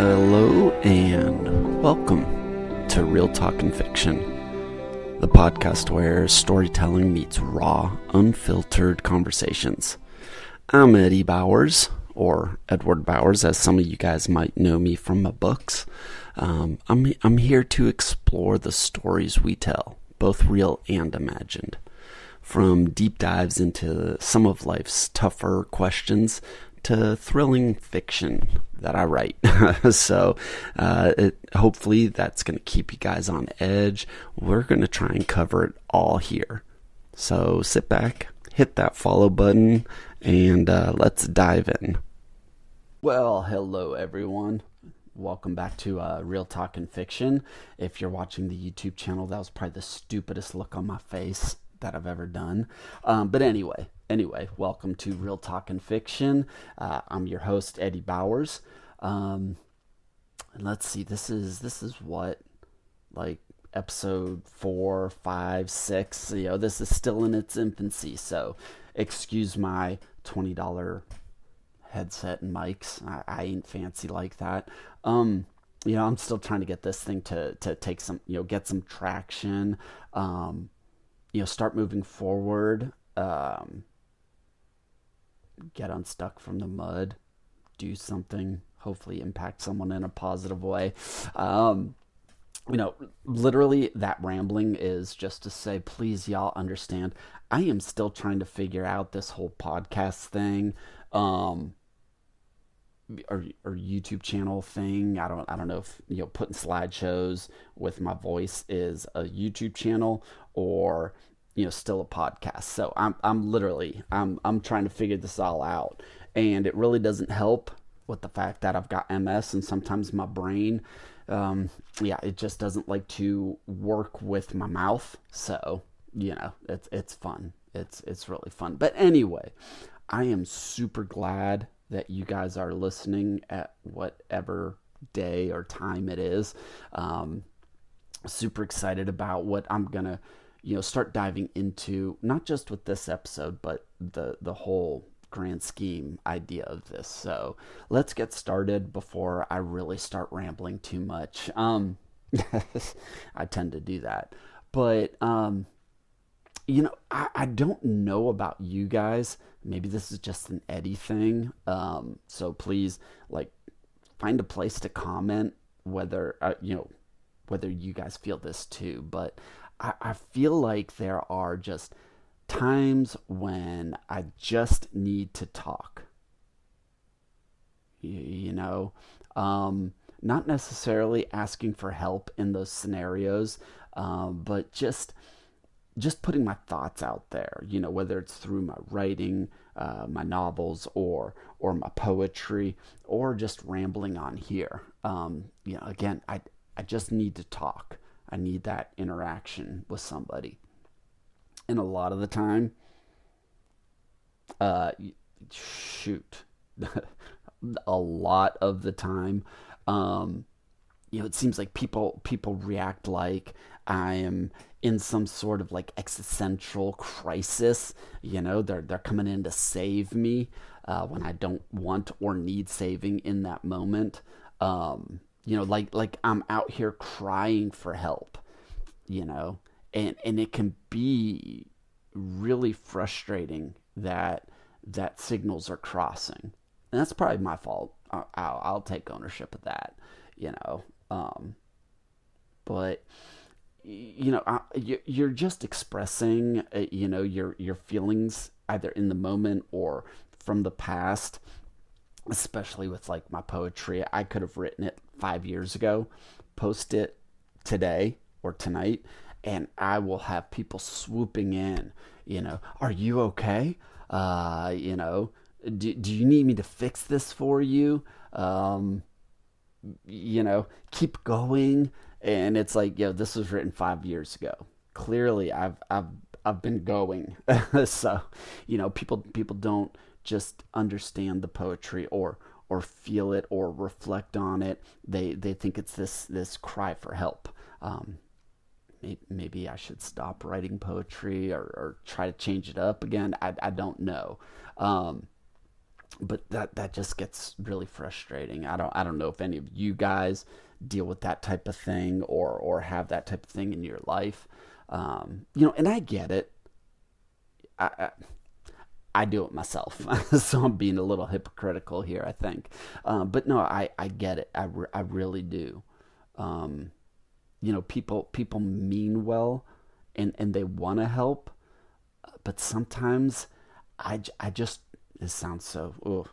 Hello and welcome to Real Talkin' Fiction, the podcast where storytelling meets raw, unfiltered conversations. I'm Eddie Bowers, or Edward Bowers, as some of you guys might know me from my books. I'm here to explore the stories we tell, both real and imagined. From deep dives into some of life's tougher questions to thrilling fiction that I write. So hopefully that's going to keep you guys on edge. We're going to try and cover it all here. So sit back, hit that follow button, and let's dive in. Well, hello everyone. Welcome back to Real Talkin' Fiction. If you're watching the YouTube channel, that was probably the stupidest look on my face that I've ever done. But anyway, welcome to Real Talkin' Fiction. I'm your host, Eddie Bowers. And let's see, this is what, like episode 4, 5, 6. This is still in its infancy, so excuse my $20 headset and mics. I ain't fancy like that. I'm still trying to get this thing to take some, get some traction. Start moving forward, get unstuck from the mud, do something, hopefully impact someone in a positive way. Literally that rambling is just to say, please y'all understand, I am still trying to figure out this whole podcast thing, or YouTube channel thing. I don't know if putting slideshows with my voice is a YouTube channel or still a podcast. So I'm trying to figure this all out, and it really doesn't help with the fact that I've got MS, and sometimes my brain it just doesn't like to work with my mouth. So it's fun. It's really fun. But anyway, I am super glad that you guys are listening at whatever day or time it is. Super excited about what I'm gonna, start diving into, not just with this episode, but the whole grand scheme idea of this. So let's get started before I really start rambling too much. I tend to do that, but I don't know about you guys. Maybe this is just an Eddie thing. So please, find a place to comment whether whether you guys feel this too. But I feel like there are just times when I just need to talk. Not necessarily asking for help in those scenarios, but just putting my thoughts out there, whether it's through my writing, my novels, or my poetry, or just rambling on here. Again, I just need to talk. I need that interaction with somebody. And a lot of the time, shoot, a lot of the time, it seems like people react like I am in some sort of existential crisis. They're coming in to save me when I don't want or need saving in that moment. Like I'm out here crying for help. And it can be really frustrating that signals are crossing, and that's probably my fault. I'll take ownership of that. But you're just expressing your feelings either in the moment or from the past. Especially with my poetry, I could have written it 5 years ago, post it today or tonight, and I will have people swooping in. Are you okay? Do you need me to fix this for you? Keep going. And it's this was written 5 years ago. Clearly, I've been going. So, people don't just understand the poetry or feel it or reflect on it. They think it's this cry for help. Maybe I should stop writing poetry or try to change it up again. I don't know. But that just gets really frustrating. I don't know if any of you guys deal with that type of thing or have that type of thing in your life. And I get it. I I do it myself, so I'm being a little hypocritical here, I think. But no, I get it. I really do. Um, people mean well, and they want to help, but sometimes I just this sounds so. Ugh.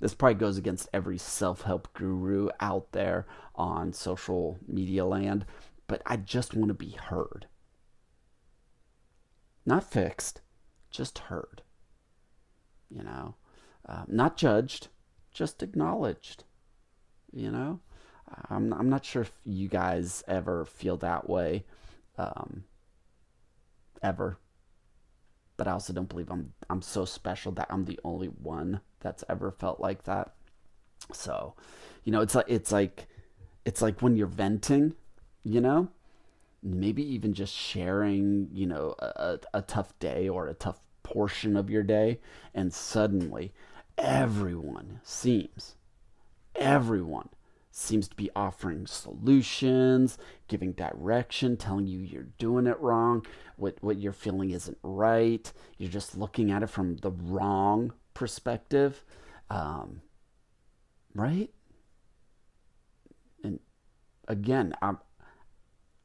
This probably goes against every self help guru out there on social media land, but I just want to be heard, not fixed, just heard. Not judged, just acknowledged. You know, I'm not sure if you guys ever feel that way, um, ever. But I also don't believe I'm so special that I'm the only one that's ever felt like that. So, it's like when you're venting, you know, maybe even just sharing, a tough day or a tough portion of your day, and suddenly everyone seems everyone seems to be offering solutions, giving direction, telling you you're doing it wrong, what you're feeling isn't right. You're just looking at it from the wrong perspective, um, right? And again,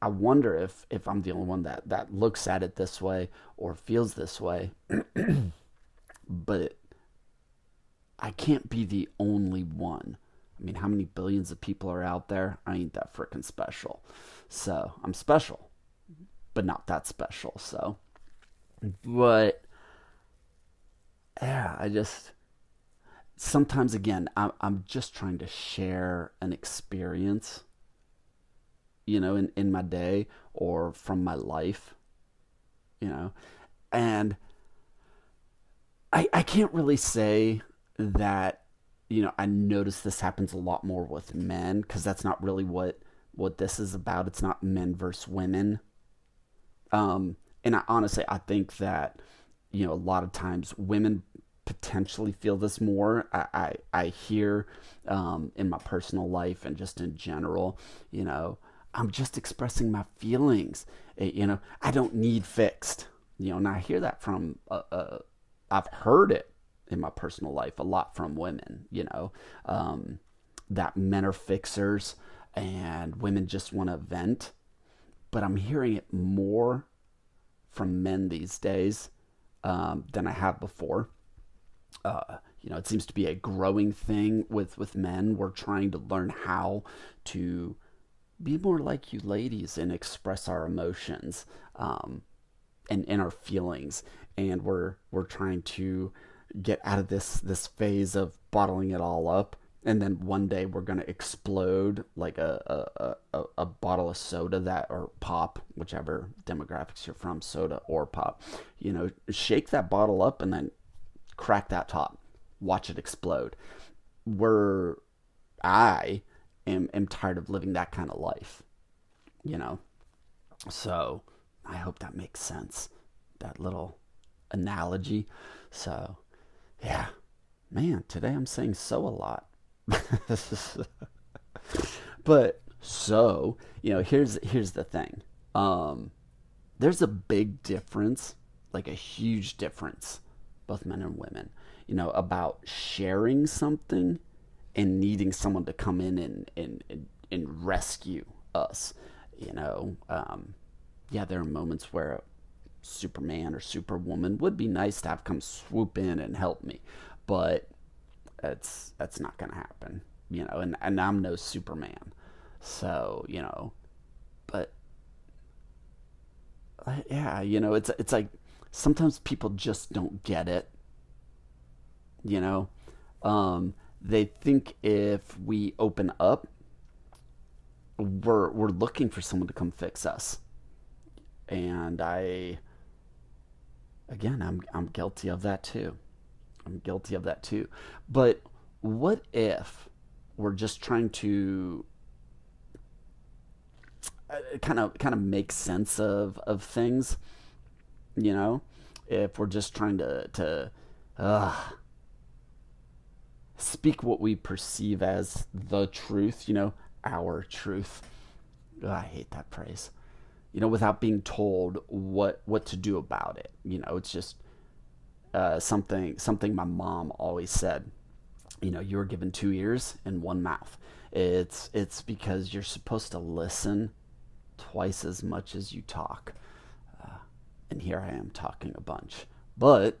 I wonder if I'm the only one that looks at it this way or feels this way, but I can't be the only one. I mean, how many billions of people are out there? I ain't that freaking special. So I'm special, but not that special. So, but yeah, I just sometimes again, I'm just trying to share an experience, in my day or from my life, you know, and I can't really say that I notice this happens a lot more with men because that's not really what this is about. It's not men versus women. And I think that a lot of times women potentially feel this more. I hear in my personal life and just in general, you know, I'm just expressing my feelings. I don't need fixed. And I hear that from I've heard it in my personal life a lot from women, that men are fixers and women just want to vent. But I'm hearing it more from men these days than I have before. It seems to be a growing thing with men. We're trying to learn how to be more like you ladies and express our emotions, and our feelings, and we're trying to get out of this phase of bottling it all up, and then one day we're gonna explode like a bottle of soda, that or pop, whichever demographics you're from, soda or pop. Shake that bottle up and then crack that top, watch it explode. We're I am tired of living that kind of life, you know. So I hope that makes sense. That little analogy. So yeah, man, today I'm saying so a lot. But so, here's the thing. Um there's a big difference, like a huge difference, both men and women, about sharing something and needing someone to come in and rescue us. You know, yeah, there are moments where Superman or Superwoman would be nice to have come swoop in and help me, but that's not gonna happen. And I'm no Superman, so but yeah, it's like sometimes people just don't get it. You know, they think if we open up, we're looking for someone to come fix us, and I'm guilty of that too. I'm guilty of that too. But what if we're just trying to kind of make sense of things? You know, if we're just trying to speak what we perceive as the truth, our truth. Ugh, I hate that phrase. Without being told what to do about it. It's just something my mom always said. You were given two ears and one mouth. It's because you're supposed to listen twice as much as you talk. And here I am talking a bunch, but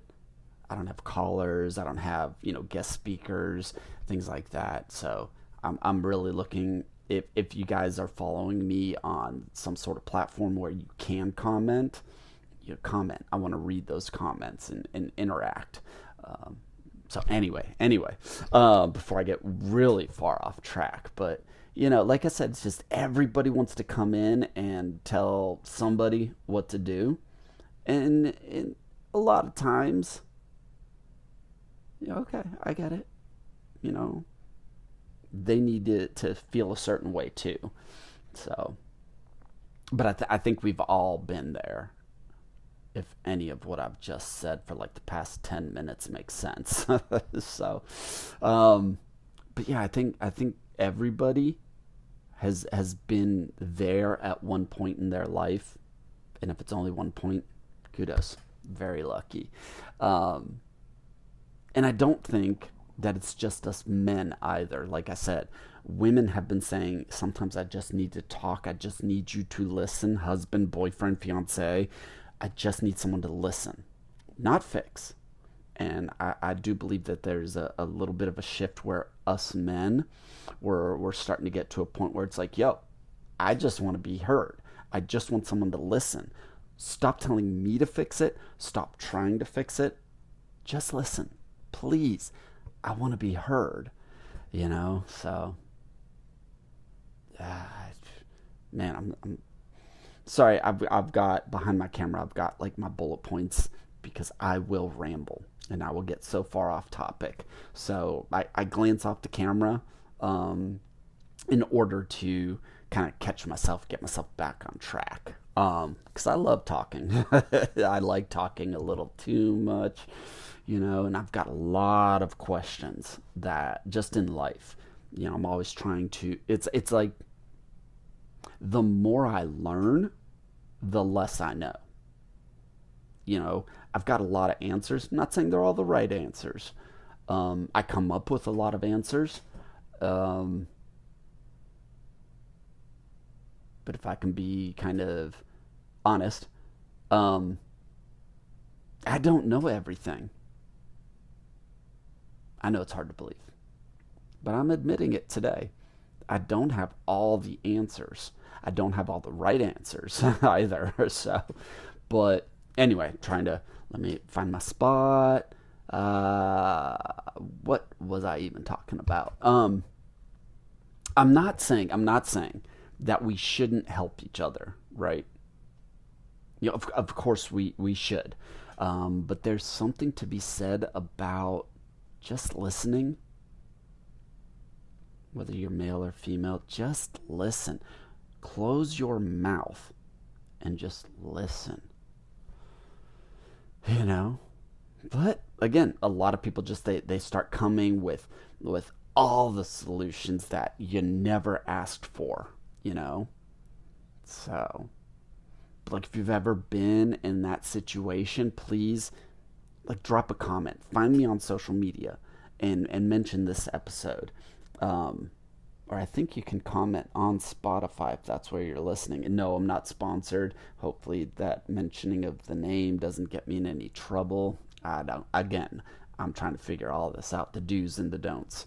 I don't have callers. I don't have guest speakers, things like that. So I'm really looking. If you guys are following me on some sort of platform where you can comment, comment. I want to read those comments and interact. So anyway, before I get really far off track, but like I said, it's just everybody wants to come in and tell somebody what to do, and a lot of times, okay, I get it. You know, they need to feel a certain way too. So, but I think we've all been there. If any of what I've just said for like the past 10 minutes makes sense. So, um, but yeah, I think everybody has been there at one point in their life, and if it's only one point, kudos, very lucky. Um, and I don't think that it's just us men either. Like I said, women have been saying sometimes I just need to talk. I just need you to listen. Husband, boyfriend, fiance. I just need someone to listen, not fix. And I do believe that there's a little bit of a shift where us men, we're starting to get to a point where it's like, yo, I just want to be heard. I just want someone to listen. Stop telling me to fix it. Stop trying to fix it. Just listen. Please. I want to be heard, So, uh, man, I'm sorry. I've got behind my camera, I've got like my bullet points because I will ramble and I will get so far off topic. So I glance off the camera in order to kind of catch myself, get myself back on track. Because I love talking. I like talking a little too much, and I've got a lot of questions that just in life, I'm always trying to, it's like the more I learn, the less I know. I've got a lot of answers. I'm not saying they're all the right answers. I come up with a lot of answers. Um, but if I can be kind of honest, um, I don't know everything. I know it's hard to believe, but I'm admitting it today. I don't have all the answers. I don't have all the right answers either. So, but anyway, trying to let me find my spot. Uh, what was I even talking about? I'm not saying that we shouldn't help each other, right? Of course we should. But there's something to be said about just listening, whether you're male or female, just listen. Close your mouth and just listen. You know? But again, a lot of people just they start coming with all the solutions that you never asked for, you know? So, like if you've ever been in that situation, please like drop a comment. Find me on social media and mention this episode. Um, or I think you can comment on Spotify if that's where you're listening. And no, I'm not sponsored. Hopefully that mentioning of the name doesn't get me in any trouble. I don't. Again, I'm trying to figure all this out, the do's and the don'ts.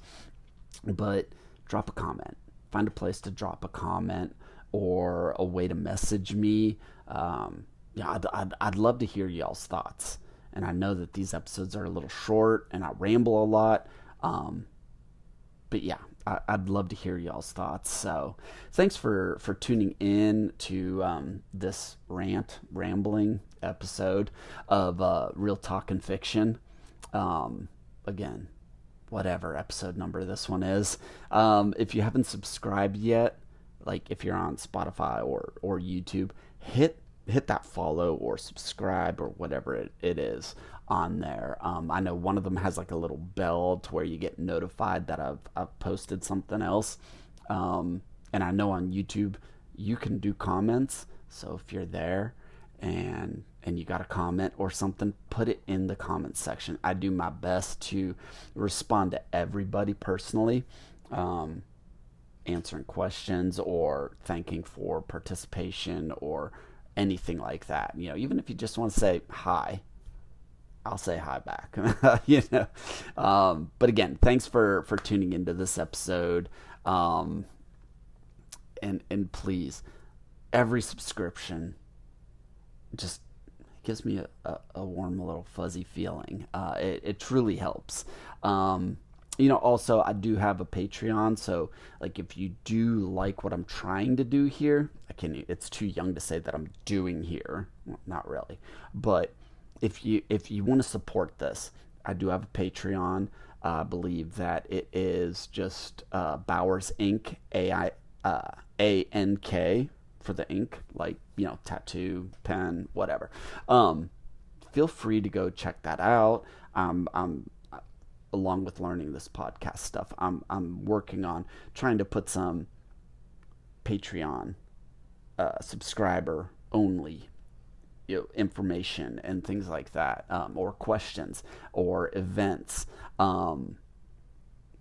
But drop a comment. Find a place to drop a comment or a way to message me. Yeah, I'd love to hear y'all's thoughts. And I know that these episodes are a little short and I ramble a lot. Um, but yeah, I'd love to hear y'all's thoughts. So thanks for tuning in to this rambling episode of Real Talk and Fiction. Again, whatever episode number this one is. If you haven't subscribed yet, like if you're on Spotify or YouTube, hit that follow or subscribe or whatever it is. on there. I know one of them has like a little bell to where you get notified that I've posted something else. And I know on YouTube you can do comments. So if you're there and you got a comment or something, put it in the comments section. I do my best to respond to everybody personally, answering questions or thanking for participation or anything like that. Even if you just want to say hi, I'll say hi back. But again, thanks for tuning into this episode. And please, every subscription just gives me a warm, little fuzzy feeling. It truly helps. Also, I do have a Patreon, so like if you do like what I'm trying to do here, it's too young to say that I'm doing here. Well, not really, but if you want to support this, I do have a Patreon. I believe that it is just Bowers Inc. ANK for the ink, like tattoo, pen, whatever. Feel free to go check that out. I'm along with learning this podcast stuff. I'm working on trying to put some Patreon subscriber only information and things like that, or questions or events,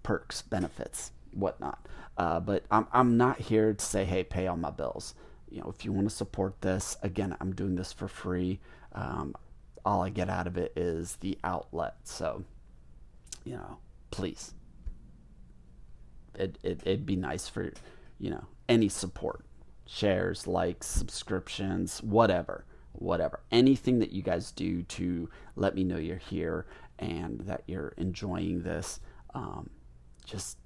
perks, benefits, whatnot. But I'm not here to say, hey, pay all my bills. If you want to support this, again, I'm doing this for free. All I get out of it is the outlet. So, please, it'd be nice for, any support, shares, likes, subscriptions, whatever, anything that you guys do to let me know you're here and that you're enjoying this, just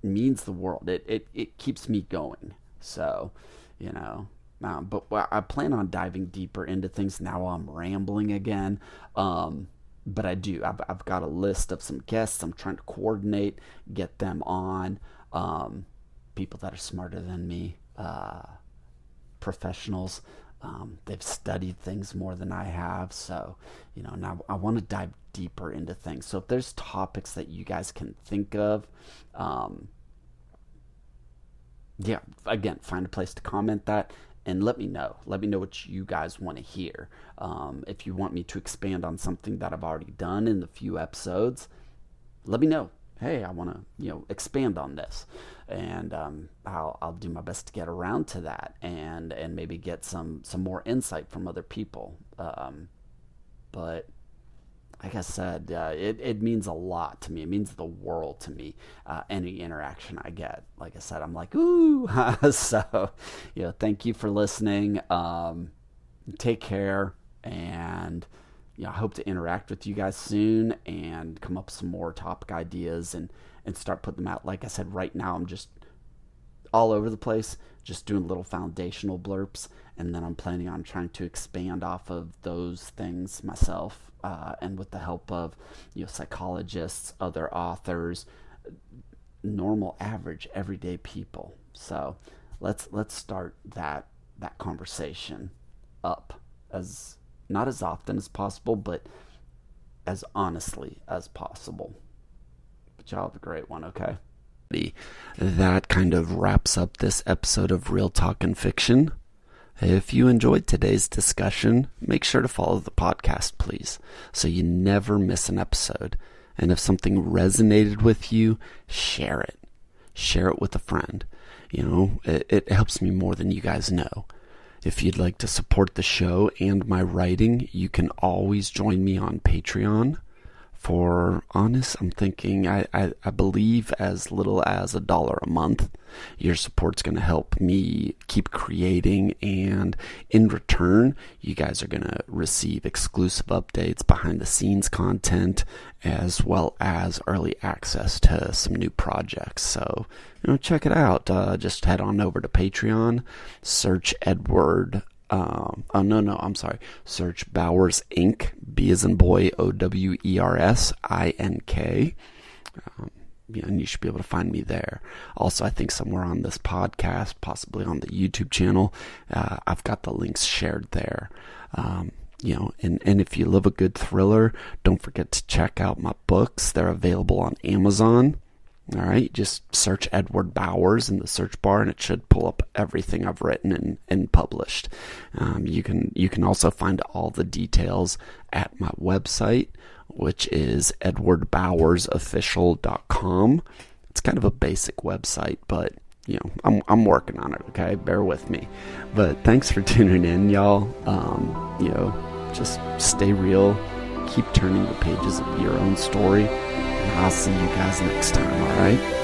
means the world. It keeps me going. So, but I plan on diving deeper into things. Now I'm rambling again. But I've got a list of some guests I'm trying to coordinate, get them on, people that are smarter than me, professionals. They've studied things more than I have. So, now I want to dive deeper into things. So if there's topics that you guys can think of, again, find a place to comment that and let me know what you guys want to hear. If you want me to expand on something that I've already done in the few episodes, let me know. Hey, I want to expand on this, and I'll do my best to get around to that and maybe get some more insight from other people. But like I said, it means a lot to me. It means the world to me. Any interaction I get, like I said, I'm like, ooh. So, thank you for listening. Take care, and I hope to interact with you guys soon and come up with some more topic ideas and start putting them out. Like I said, right now I'm just all over the place, just doing little foundational blurps, and then I'm planning on trying to expand off of those things myself, and with the help of psychologists, other authors, normal, average, everyday people. So let's start that conversation up, as not as often as possible, but as honestly as possible. But y'all have a great one, okay? That kind of wraps up this episode of Real Talk and Fiction. If you enjoyed today's discussion, make sure to follow the podcast, please, so you never miss an episode. And if something resonated with you, share it. Share it with a friend. It helps me more than you guys know. If you'd like to support the show and my writing, you can always join me on Patreon. For honest, I'm thinking I believe as little as $1 a month. Your support's going to help me keep creating, and in return, you guys are going to receive exclusive updates, behind the scenes content, as well as early access to some new projects. So, check it out. Just head on over to Patreon, search Edward. Search Bowers Inc. B as in boy, OWERS INK. And you should be able to find me there. Also, I think somewhere on this podcast, possibly on the YouTube channel, I've got the links shared there. And if you love a good thriller, don't forget to check out my books. They're available on Amazon. All right, just search Edward Bowers in the search bar, and it should pull up everything I've written and published. You can also find all the details at my website, which is edwardbowersofficial.com. It's kind of a basic website, but I'm working on it. Okay, bear with me. But thanks for tuning in, y'all. Just stay real. Keep turning the pages of your own story. And I'll see you guys next time, all right?